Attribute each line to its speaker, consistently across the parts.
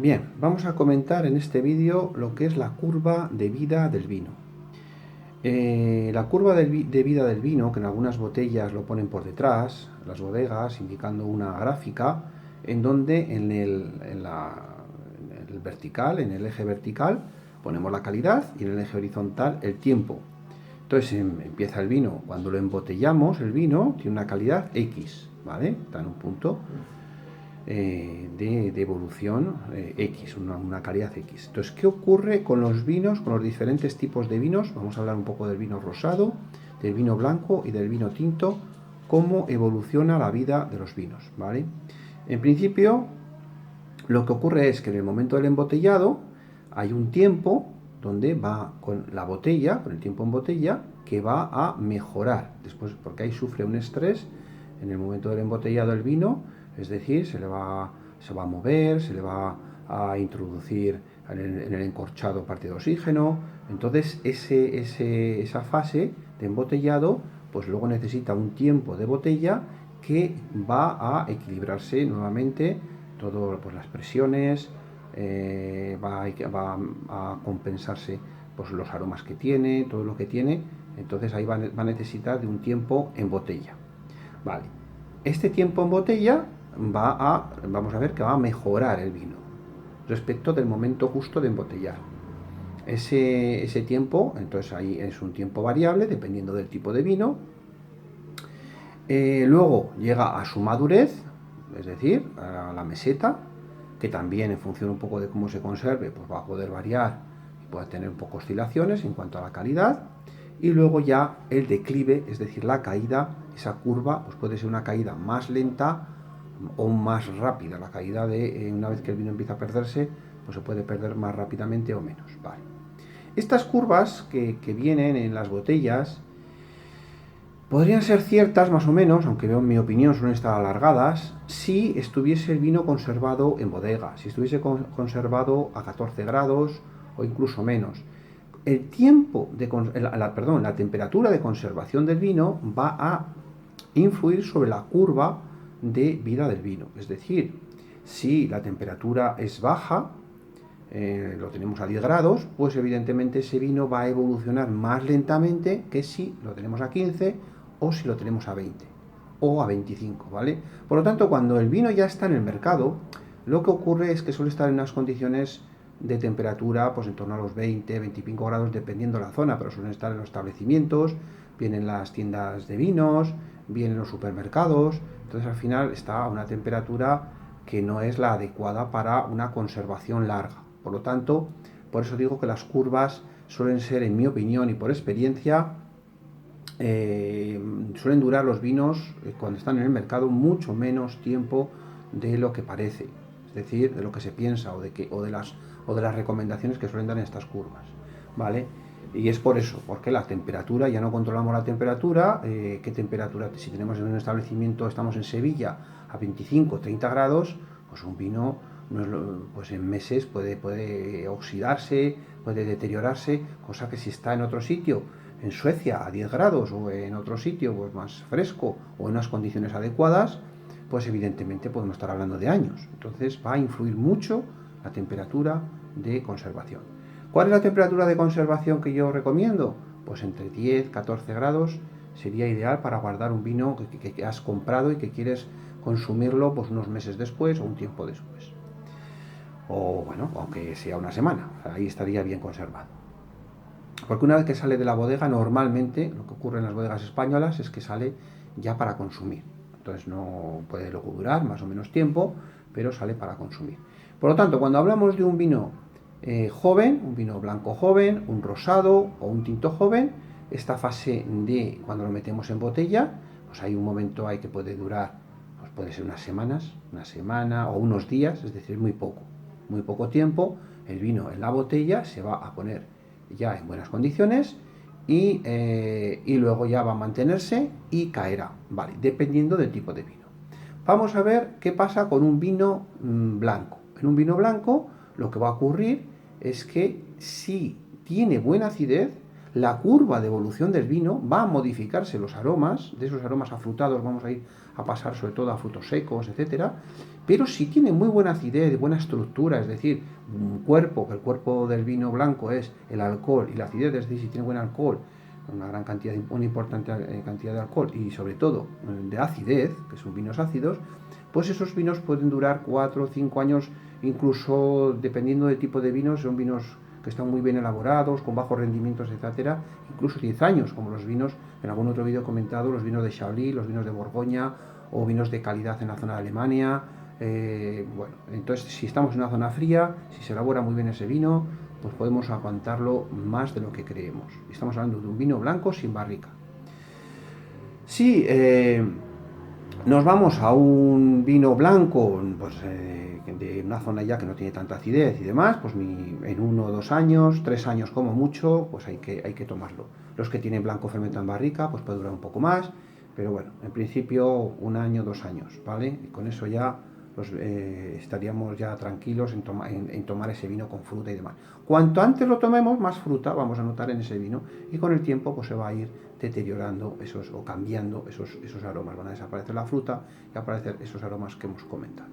Speaker 1: Bien, vamos a comentar en este vídeo lo que es la curva de vida del vino. La curva de vida del vino, que en algunas botellas lo ponen por detrás, las bodegas, indicando una gráfica, en donde en el vertical, en el eje vertical, ponemos la calidad y en el eje horizontal el tiempo. Entonces empieza el vino, cuando lo embotellamos, el vino tiene una calidad X, ¿vale? Está en un punto de evolución X, una calidad X. Entonces, ¿qué ocurre con los vinos, con los diferentes tipos de vinos? Vamos a hablar un poco del vino rosado, del vino blanco y del vino tinto, cómo evoluciona la vida de los vinos, ¿vale? En principio, lo que ocurre es que en el momento del embotellado hay un tiempo donde va con la botella, con el tiempo en botella, que va a mejorar, después, porque ahí sufre un estrés en el momento del embotellado el vino. Es decir, se va a mover, se le va a introducir en el encorchado parte de oxígeno. Entonces, esa fase de embotellado, pues luego necesita un tiempo de botella que va a equilibrarse nuevamente todas pues, las presiones, va a compensarse pues, los aromas que tiene, todo lo que tiene. Entonces ahí va a necesitar de un tiempo en botella. Vale. Este tiempo en botella vamos a ver que va a mejorar el vino respecto del momento justo de embotellar. Ese tiempo, entonces ahí es un tiempo variable dependiendo del tipo de vino. Luego llega a su madurez, es decir, a la meseta, que también en función un poco de cómo se conserve, pues va a poder variar y puede tener un poco oscilaciones en cuanto a la calidad. Y luego ya el declive, es decir, la caída, esa curva, pues puede ser una caída más lenta o más rápida. La caída de una vez que el vino empieza a perderse, pues se puede perder más rápidamente o menos. Vale. Estas curvas que vienen en las botellas podrían ser ciertas más o menos, aunque en mi opinión suelen estar alargadas, si estuviese el vino conservado en bodega, si estuviese conservado a 14 grados o incluso menos. El tiempo la temperatura de conservación del vino va a influir sobre la curva de vida del vino. Es decir, si la temperatura es baja, lo tenemos a 10 grados, pues evidentemente ese vino va a evolucionar más lentamente que si lo tenemos a 15 o si lo tenemos a 20 o a 25, ¿vale? Por lo tanto, cuando el vino ya está en el mercado, lo que ocurre es que suele estar en unas condiciones de temperatura pues en torno a los 20, 25 grados dependiendo de la zona, pero suelen estar en los establecimientos, vienen las tiendas de vinos, vienen los supermercados. Entonces al final está a una temperatura que no es la adecuada para una conservación larga. Por lo tanto, por eso digo que las curvas suelen ser, en mi opinión y por experiencia, suelen durar los vinos cuando están en el mercado mucho menos tiempo de lo que parece, es decir, de lo que se piensa o de las recomendaciones que suelen dar en estas curvas, ¿vale? Y es por eso, porque la temperatura, ya no controlamos la temperatura. ¿Qué temperatura? Si tenemos en un establecimiento, estamos en Sevilla, a 25, 30 grados, pues un vino pues en meses puede oxidarse, puede deteriorarse, cosa que si está en otro sitio, en Suecia a 10 grados o en otro sitio pues más fresco o en unas condiciones adecuadas, pues evidentemente podemos estar hablando de años. Entonces va a influir mucho la temperatura de conservación. ¿Cuál es la temperatura de conservación que yo recomiendo? Pues entre 10 y 14 grados sería ideal para guardar un vino que has comprado y que quieres consumirlo pues unos meses después o un tiempo después. O bueno, aunque sea una semana, ahí estaría bien conservado. Porque una vez que sale de la bodega, normalmente lo que ocurre en las bodegas españolas es que sale ya para consumir. Entonces no puede luego durar más o menos tiempo, pero sale para consumir. Por lo tanto, cuando hablamos de un vino joven, un vino blanco joven, un rosado o un tinto joven, esta fase de cuando lo metemos en botella, pues hay un momento ahí que puede durar, pues puede ser unas semanas, una semana o unos días, es decir, muy poco tiempo. El vino en la botella se va a poner ya en buenas condiciones y luego ya va a mantenerse y caerá, ¿vale? Dependiendo del tipo de vino. Vamos a ver qué pasa con un vino blanco. En un vino blanco lo que va a ocurrir es que si tiene buena acidez, la curva de evolución del vino va a modificarse los aromas, de esos aromas afrutados vamos a ir a pasar sobre todo a frutos secos, etcétera, pero si tiene muy buena acidez, buena estructura, es decir, un cuerpo, que el cuerpo del vino blanco es el alcohol y la acidez, es decir, si tiene buen alcohol, una importante cantidad de alcohol y sobre todo de acidez, que son vinos ácidos, pues esos vinos pueden durar 4 o 5 años, incluso dependiendo del tipo de vinos, son vinos que están muy bien elaborados, con bajos rendimientos, etcétera, incluso 10 años, como los vinos, en algún otro vídeo he comentado, los vinos de Chablis, los vinos de Borgoña, o vinos de calidad en la zona de Alemania. Bueno, entonces si estamos en una zona fría, si se elabora muy bien ese vino, pues podemos aguantarlo más de lo que creemos. Estamos hablando de un vino blanco sin barrica. Si nos vamos a un vino blanco, pues de una zona ya que no tiene tanta acidez y demás, pues en 1 o 2 años, 3 años como mucho, pues hay que tomarlo. Los que tienen blanco fermentado en barrica, pues puede durar un poco más, pero bueno, en principio 1 año, 2 años, ¿vale? Y con eso ya estaríamos ya tranquilos en tomar ese vino con fruta y demás. Cuanto antes lo tomemos, más fruta vamos a notar en ese vino y con el tiempo pues se va a ir deteriorando o cambiando esos aromas. Van a desaparecer la fruta y aparecer esos aromas que hemos comentado.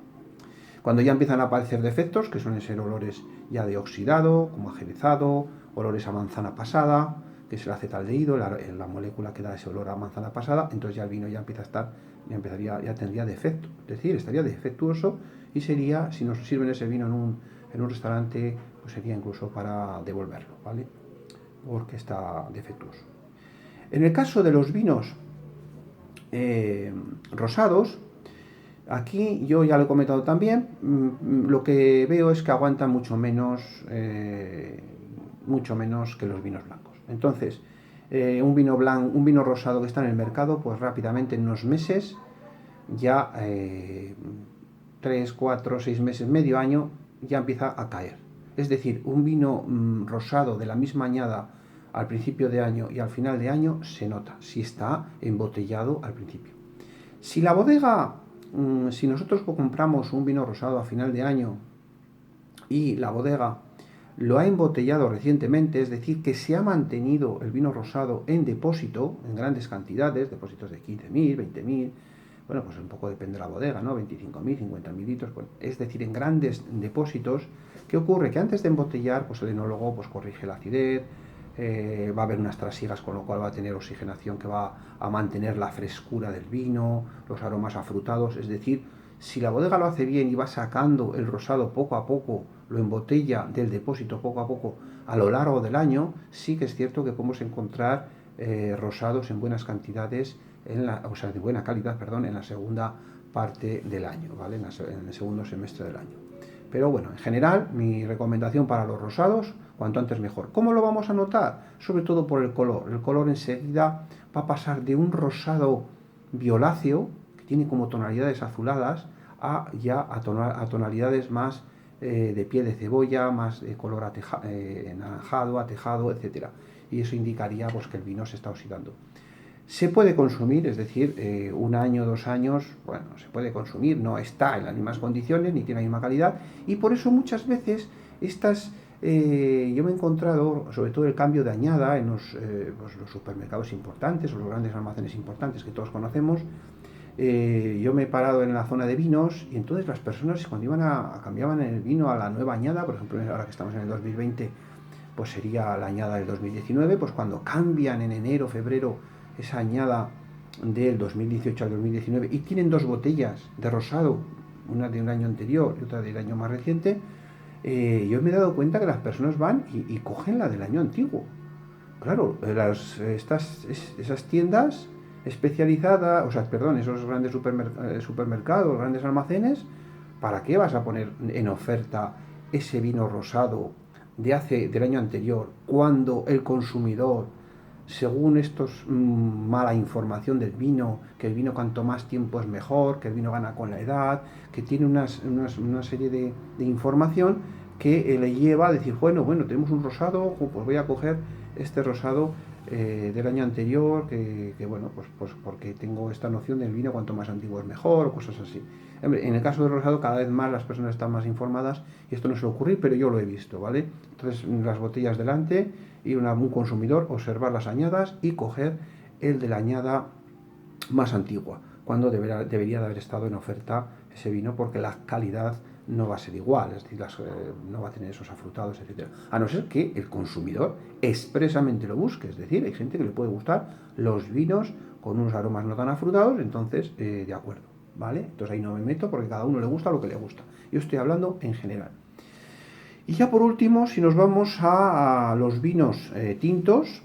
Speaker 1: Cuando ya empiezan a aparecer defectos, que suelen ser olores ya de oxidado, como ajerezado, olores a manzana pasada, que es el acetaldehído, la molécula que da ese olor a manzana pasada, entonces ya el vino ya empieza a estar, ya tendría defecto, es decir, estaría defectuoso y sería, si nos sirven ese vino en un restaurante, pues sería incluso para devolverlo, ¿vale? Porque está defectuoso. En el caso de los vinos rosados, aquí yo ya lo he comentado también, lo que veo es que aguantan mucho menos que los vinos blancos. Entonces, un vino rosado que está en el mercado, pues rápidamente en unos meses, ya 3, 4, 6 meses, medio año, ya empieza a caer. Es decir, un vino rosado de la misma añada al principio de año y al final de año se nota si está embotellado al principio. Si la bodega, si nosotros compramos un vino rosado a final de año y la bodega lo ha embotellado recientemente, es decir, que se ha mantenido el vino rosado en depósito, en grandes cantidades, depósitos de 15.000, 20.000, bueno, pues un poco depende de la bodega, ¿no? 25.000, 50.000 litros, bueno, es decir, en grandes depósitos. ¿Qué ocurre? Que antes de embotellar, pues el enólogo pues corrige la acidez, va a haber unas trasigas, con lo cual va a tener oxigenación que va a mantener la frescura del vino, los aromas afrutados, es decir, si la bodega lo hace bien y va sacando el rosado poco a poco, lo embotella del depósito poco a poco a lo largo del año, sí que es cierto que podemos encontrar rosados en buenas cantidades, de buena calidad, perdón, en la segunda parte del año, ¿vale? En el segundo semestre del año. Pero bueno, en general, mi recomendación para los rosados, cuanto antes mejor. ¿Cómo lo vamos a notar? Sobre todo por el color. El color enseguida va a pasar de un rosado violáceo, que tiene como tonalidades azuladas, a tonalidades más de piel de cebolla, más de color anaranjado, atejado, etc. Y eso indicaría pues, que el vino se está oxidando. Se puede consumir, es decir, 1 año, 2 años, bueno, se puede consumir, no está en las mismas condiciones ni tiene la misma calidad y por eso muchas veces yo me he encontrado, sobre todo el cambio de añada en los supermercados importantes o los grandes almacenes importantes que todos conocemos. Yo me he parado en la zona de vinos y entonces las personas cuando cambiaban el vino a la nueva añada, por ejemplo ahora que estamos en el 2020, pues sería la añada del 2019, pues cuando cambian en enero, febrero, esa añada del 2018 al 2019 y tienen 2 botellas de rosado, una de un año anterior y otra del año más reciente, yo me he dado cuenta que las personas van y cogen la del año antiguo. Claro, esas tiendas especializadas, esos grandes supermercados, grandes almacenes, ¿para qué vas a poner en oferta ese vino rosado del año anterior cuando el consumidor, según mala información del vino, que el vino cuanto más tiempo es mejor, que el vino gana con la edad, que tiene una serie de información que le lleva a decir, bueno, tenemos un rosado, pues voy a coger este rosado del año anterior, bueno, pues porque tengo esta noción del vino, cuanto más antiguo es mejor, o cosas así. En el caso del rosado, cada vez más las personas están más informadas y esto no suele ocurrir, pero yo lo he visto, ¿vale? Entonces, las botellas delante, ir a un consumidor, observar las añadas y coger el de la añada más antigua, cuando debería de haber estado en oferta ese vino, porque la calidad no va a ser igual, es decir, no va a tener esos afrutados, etcétera. A no ser que el consumidor expresamente lo busque, es decir, hay gente que le puede gustar los vinos con unos aromas no tan afrutados, entonces, de acuerdo, ¿vale? Entonces ahí no me meto porque cada uno le gusta lo que le gusta. Yo estoy hablando en general. Y ya por último, si nos vamos a los vinos tintos,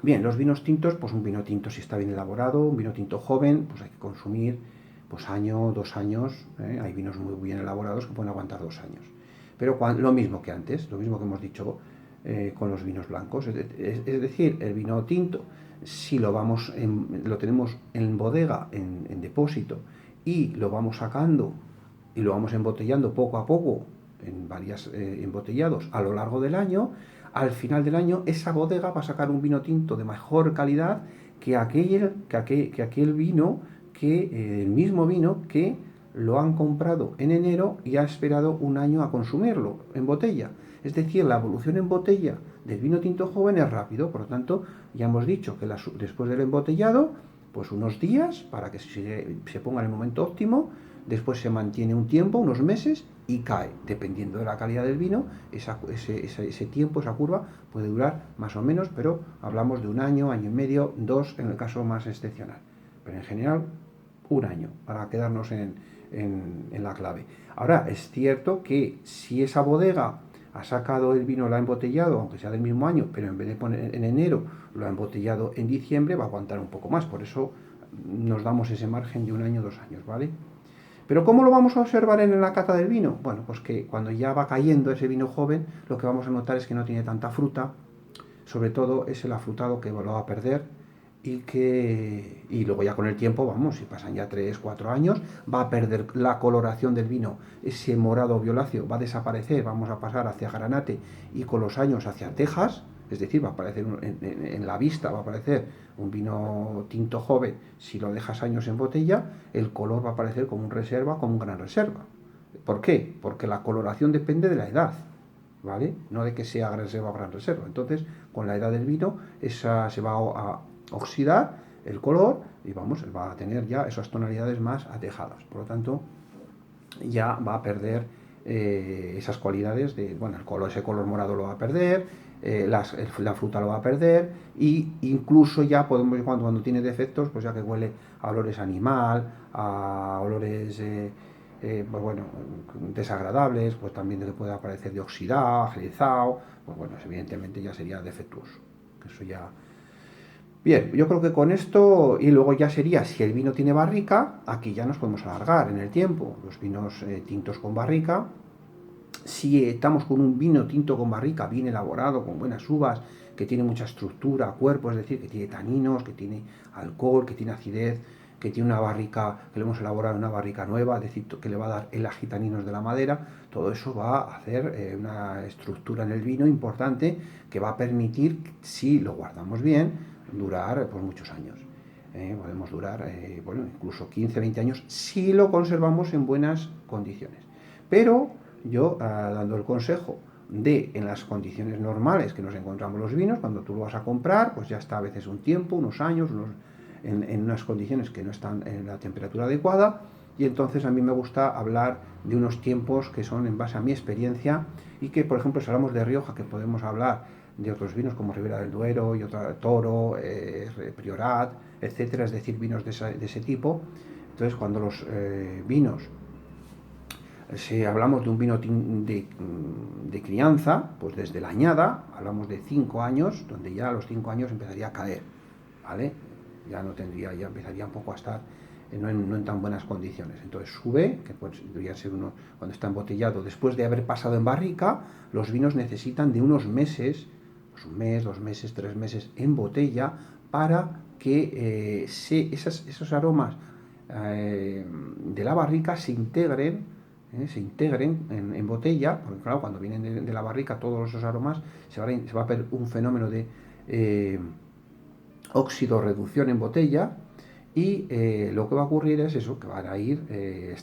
Speaker 1: bien, los vinos tintos, pues un vino tinto si está bien elaborado, un vino tinto joven, pues hay que consumir pues año, 2 años, hay vinos muy bien elaborados que pueden aguantar 2 años. Pero lo mismo que antes, lo mismo que hemos dicho con los vinos blancos, es decir, el vino tinto, si lo tenemos en bodega, en depósito, y lo vamos sacando y lo vamos embotellando poco a poco en varios embotellados a lo largo del año, al final del año esa bodega va a sacar un vino tinto de mejor calidad que aquel vino, el mismo vino que lo han comprado en enero y ha esperado un año a consumirlo en botella. Es decir, la evolución en botella del vino tinto joven es rápido, por lo tanto, ya hemos dicho que después del embotellado, pues unos días para que se ponga en el momento óptimo, después se mantiene un tiempo, unos meses, y cae. Dependiendo de la calidad del vino, ese tiempo, esa curva, puede durar más o menos, pero hablamos de un año, año y medio, 2 en el caso más excepcional. Pero en general, un año, para quedarnos en la clave. Ahora, es cierto que si esa bodega ha sacado el vino, lo ha embotellado, aunque sea del mismo año, pero en vez de poner en enero, lo ha embotellado en diciembre, va a aguantar un poco más. Por eso nos damos ese margen de un año, 2 años, ¿vale? Pero ¿cómo lo vamos a observar en la cata del vino? Bueno, pues que cuando ya va cayendo ese vino joven, lo que vamos a notar es que no tiene tanta fruta, sobre todo es el afrutado que lo va a perder y luego ya con el tiempo, vamos, si pasan ya 3, 4 años, va a perder la coloración del vino, ese morado violáceo va a desaparecer, vamos a pasar hacia granate y con los años hacia tejas, es decir, va a aparecer en la vista, va a aparecer un vino tinto joven, si lo dejas años en botella, el color va a aparecer como un reserva, como un gran reserva. ¿Por qué? Porque la coloración depende de la edad, ¿vale? No de que sea gran reserva o gran reserva. Entonces, con la edad del vino, esa se va a oxidar el color y vamos, va a tener ya esas tonalidades más atejadas. Por lo tanto, ya va a perder esas cualidades de, bueno, ese color morado lo va a perder, la fruta lo va a perder, y incluso ya podemos, cuando tiene defectos, pues ya que huele a olores animal, a olores pues bueno, desagradables, pues también le puede aparecer de oxidado, agilizado, pues bueno, evidentemente ya sería defectuoso. Eso ya. Bien, yo creo que con esto, y luego ya sería, si el vino tiene barrica, aquí ya nos podemos alargar en el tiempo. Los vinos tintos con barrica, si estamos con un vino tinto con barrica bien elaborado, con buenas uvas, que tiene mucha estructura, cuerpo, es decir, que tiene taninos, que tiene alcohol, que tiene acidez, que tiene una barrica, que le hemos elaborado una barrica nueva, es decir, que le va a dar el agitaninos de la madera, todo eso va a hacer una estructura en el vino importante que va a permitir, si lo guardamos bien, durar por muchos años. Podemos durar, bueno, incluso 15, 20 años si lo conservamos en buenas condiciones. Pero yo, dando el consejo de en las condiciones normales que nos encontramos los vinos, cuando tú lo vas a comprar, pues ya está a veces un tiempo, unos años, en unas condiciones que no están en la temperatura adecuada, y entonces a mí me gusta hablar de unos tiempos que son en base a mi experiencia, y que, por ejemplo, si hablamos de Rioja, que podemos hablar de otros vinos como Ribera del Duero y otra Toro, Priorat, etcétera, es decir, vinos de ese tipo. Entonces, cuando los vinos, si hablamos de un vino de crianza, pues desde la añada, hablamos de 5 años, donde ya a los 5 años empezaría a caer, ¿vale? Ya empezaría un poco a estar no en tan buenas condiciones. Entonces sube, que pues, debería ser uno cuando está embotellado, después de haber pasado en barrica, los vinos necesitan de unos meses, pues 1 mes, 2 meses, 3 meses en botella, para que esos aromas de la barrica se integren en botella, porque claro, cuando vienen de la barrica todos esos aromas se va a ver un fenómeno de óxido reducción en botella. Y lo que va a ocurrir es eso, que van a ir,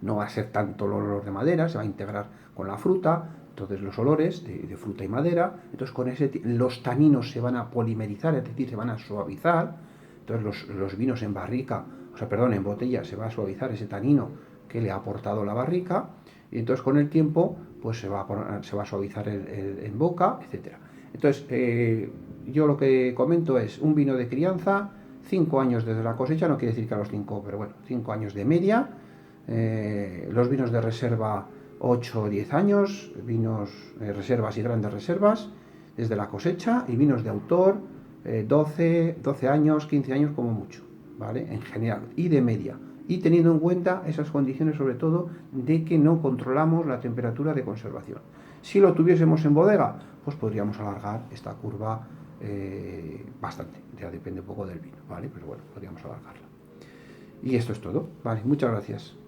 Speaker 1: no va a ser tanto el olor de madera, se va a integrar con la fruta, entonces los olores de fruta y madera, entonces con los taninos se van a polimerizar, es decir, se van a suavizar, entonces los vinos en barrica, o sea, perdón, en botella se va a suavizar ese tanino que le ha aportado la barrica, y entonces con el tiempo pues se va a suavizar en boca, etcétera. Entonces, yo lo que comento es un vino de crianza, 5 años desde la cosecha, no quiere decir que a los 5, pero bueno, 5 años de media. Los vinos de reserva 8 o 10 años, vinos reservas y grandes reservas desde la cosecha, y vinos de autor 12 años, 15 años como mucho, ¿vale? En general, y de media. Y teniendo en cuenta esas condiciones, sobre todo, de que no controlamos la temperatura de conservación. Si lo tuviésemos en bodega, pues podríamos alargar esta curva bastante. Ya depende un poco del vino, ¿vale? Pero bueno, podríamos alargarla. Y esto es todo, ¿vale? Muchas gracias.